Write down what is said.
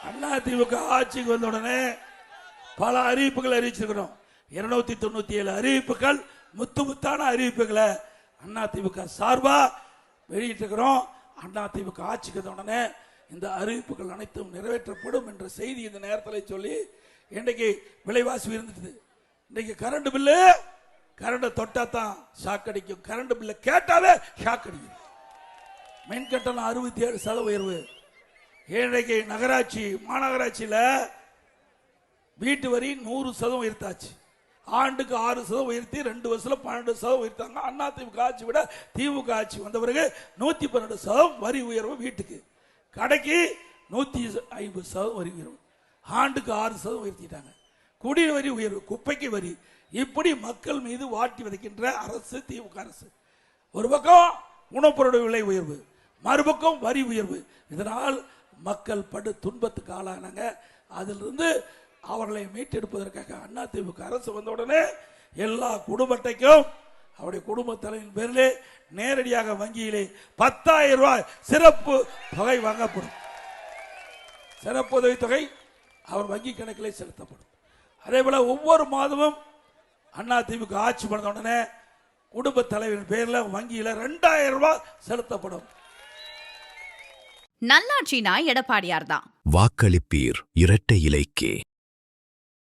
அதிமுக ஆட்சிக்கு வந்த உடனே பல அறிவிப்புகள் அறிவிச்சிருக்கிறோம். 297 அறிவிப்புகள், முத்தான அறிவிப்புகளை அதிமுக சார்பா வெளியிட்டிருக்கிறோம். அதிமுக ஆட்சிக்கு வந்த உடனே இந்த அறிவிப்புகள் அனைத்தும் நிறைவேற்றப்படும் என்ற செய்தி இந்த நேரத்தில் சொல்லி, இன்றைக்கு விலைவாசி இருந்துட்டு, இன்றைக்கு கரண்ட் பில்லு, கரண்ட் தொட்டா தான் ஷாக் அடிக்கும், கரண்ட் பில்ல கேட்டாவே ஷாக் அடிக்கும். மின் கட்டணம் 67% உயர்வு. இன்றைக்கு நகராட்சி மாநகராட்சியில் வீட்டு வரி 100% உயர்த்தாச்சு. ஆண்டுக்கு 6% உயர்த்தி 2 வருஷத்துல 12% உயர்த்தாங்க. அதிமுக ஆட்சி விட திமுக ஆட்சி வந்த பிறகு 112% வரி உயர்வு வீட்டுக்கு. கடைக்கு 150% வரி உயர்வு. ஆண்டுக்கு 6% உயர்த்திட்டாங்க. குடிநீர் வரி உயர்வு, குப்பைக்கு வரி, இப்படி மக்கள் மீது வாட்டி விதைக்கின்ற அரசு திமுக அரசு. ஒரு பக்கம் உணவுப்பொருள் விலை உயர்வு, மறுபக்கம் வரி உயர்வு. இதனால் மக்கள் படு துன்பத்துக்கு ஆளானாங்க. அதிலிருந்து அவர்களை மீட்டெடுப்பதற்காக அதிமுக அரசு வந்த உடனே எல்லா குடும்ப அட்டைக்கும் அவருடைய குடும்ப தலைவரின் பேரிலே நேரடியாக வங்கியிலே 10,000 ரூபாய் சிறப்பு தொகை வாங்கப்படும். சிறப்பு உதவி தொகை அவர் வங்கி கணக்கிலே செலுத்தப்படும். அதே போல ஒவ்வொரு மாதமும் அதிமுக ஆட்சி பண்ண உடனே குடும்ப தலைவரின் பேர்ல வங்கியில 2,000 ரூபாய் செலுத்தப்படும். நல்லாட்சினா எடப்பாடியார் தான். வாக்களிப்பீர் இரட்டை இலைக்கே.